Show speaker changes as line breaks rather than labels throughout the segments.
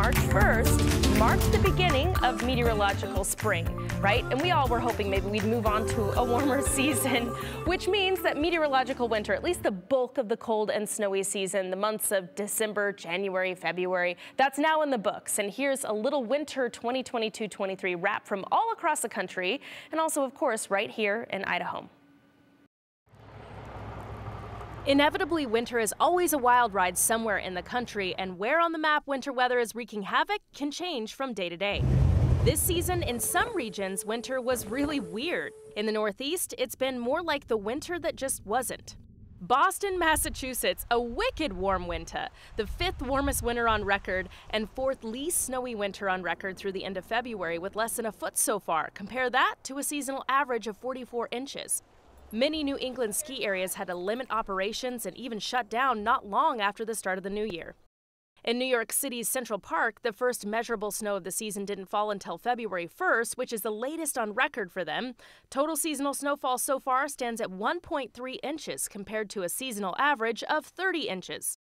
March 1st marked the beginning of meteorological spring, right? And we all were hoping maybe we'd move on to a warmer season, which means that meteorological winter, at least the bulk of the cold and snowy season, the months of December, January, February, that's now in the books. And here's a little winter 2022-23 wrap from all across the country, and also, of course, right here in Idaho. Inevitably, winter is always a wild ride somewhere in the country, and where on the map winter weather is wreaking havoc can change from day to day. This season, in some regions, winter was really weird. In the Northeast, it's been more like the winter that just wasn't. Boston, Massachusetts, a wicked warm winter, the 5th warmest winter on record and 4th least snowy winter on record through the end of February with less than a foot so far. Compare that to a seasonal average of 44 inches. Many New England ski areas had to limit operations and even shut down not long after the start of the new year. In New York City's Central Park, the first measurable snow of the season didn't fall until February 1st, which is the latest on record for them. Total seasonal snowfall so far stands at 1.3 inches compared to a seasonal average of 30 inches.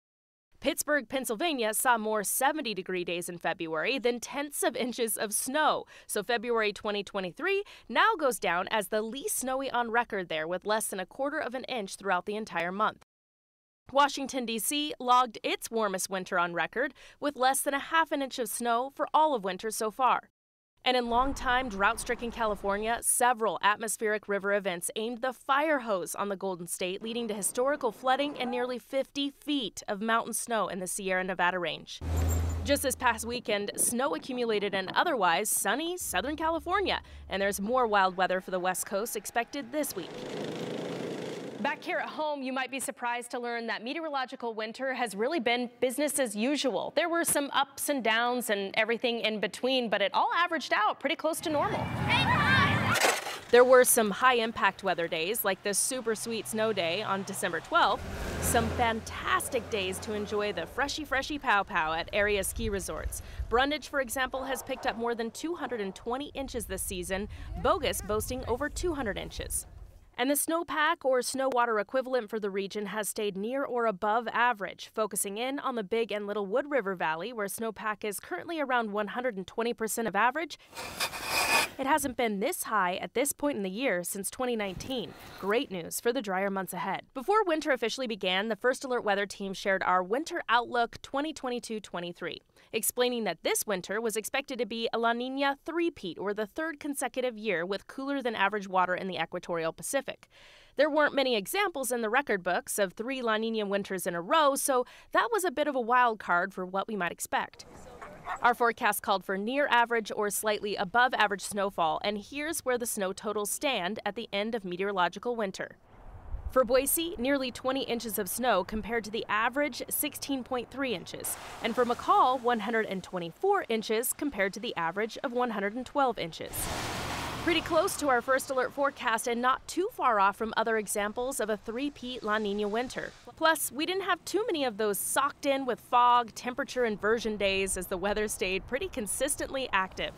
Pittsburgh, Pennsylvania saw more 70-degree days in February than tenths of inches of snow. So February 2023 now goes down as the least snowy on record there, with less than a quarter of an inch throughout the entire month. Washington, D.C. logged its warmest winter on record with less than a half an inch of snow for all of winter so far. And in long-time drought-stricken California, several atmospheric river events aimed the fire hose on the Golden State, leading to historical flooding and nearly 50 feet of mountain snow in the Sierra Nevada range. Just this past weekend, snow accumulated in otherwise sunny Southern California, and there's more wild weather for the West Coast expected this week. Back here at home, you might be surprised to learn that meteorological winter has really been business as usual. There were some ups and downs and everything in between, but it all averaged out pretty close to normal. There were some high-impact weather days, like the super sweet snow day on December 12th, some fantastic days to enjoy the freshy pow-pow at area ski resorts. Brundage, for example, has picked up more than 220 inches this season, Bogus boasting over 200 inches. And the snowpack, or snow water equivalent for the region, has stayed near or above average, focusing in on the Big and Little Wood River Valley, where snowpack is currently around 120% of average. It hasn't been this high at this point in the year since 2019. Great news for the drier months ahead. Before winter officially began, the First Alert Weather Team shared our Winter Outlook 2022-23, explaining that this winter was expected to be a La Nina three-peat, or the third consecutive year with cooler than average water in the equatorial Pacific. There weren't many examples in the record books of 3 La Nina winters in a row, so that was a bit of a wild card for what we might expect. Our forecast called for near average or slightly above average snowfall, and here's where the snow totals stand at the end of meteorological winter. For Boise, nearly 20 inches of snow compared to the average 16.3 inches. And for McCall, 124 inches compared to the average of 112 inches. Pretty close to our First Alert forecast and not too far off from other examples of a three-peat La Nina winter. Plus, we didn't have too many of those socked in with fog, temperature inversion days as the weather stayed pretty consistently active.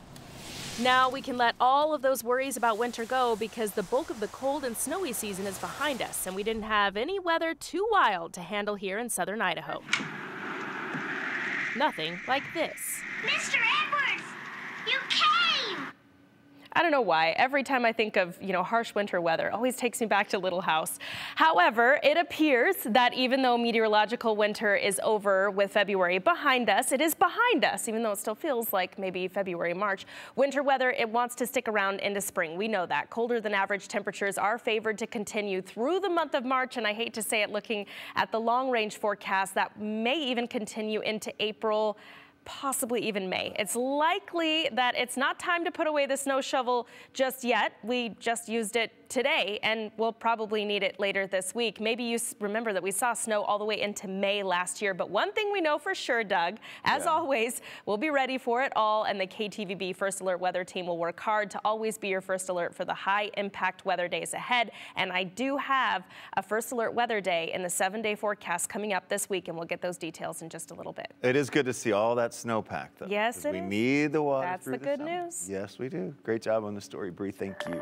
Now we can let all of those worries about winter go because the bulk of the cold and snowy season is behind us, and we didn't have any weather too wild to handle here in southern Idaho. Nothing like this.
Mr. Edwards, you came!
I don't know why. Every time I think of, harsh winter weather, it always takes me back to Little House. However, it appears that even though meteorological winter is over with February behind us, it is behind us, even though it still feels like maybe February, March. Winter weather, it wants to stick around into spring. We know that. Colder than average temperatures are favored to continue through the month of March, and I hate to say it, looking at the long-range forecast, that may even continue into April, possibly even May. It's likely that it's not time to put away the snow shovel just yet. We just used it today, and we'll probably need it later this week. Maybe you remember that we saw snow all the way into May last year, but one thing we know for sure, Doug, as always, we'll be ready for it all, and the KTVB First Alert Weather Team will work hard to always be your first alert for the high-impact weather days ahead. And I do have a First Alert Weather Day in the 7-day forecast coming up this week, and we'll get those details in just a little bit.
It is good to see all that snowpack, though.
Yes, it is.
We need the water.
That's the good news.
Yes, we do. Great job on the story, Bree. Thank you.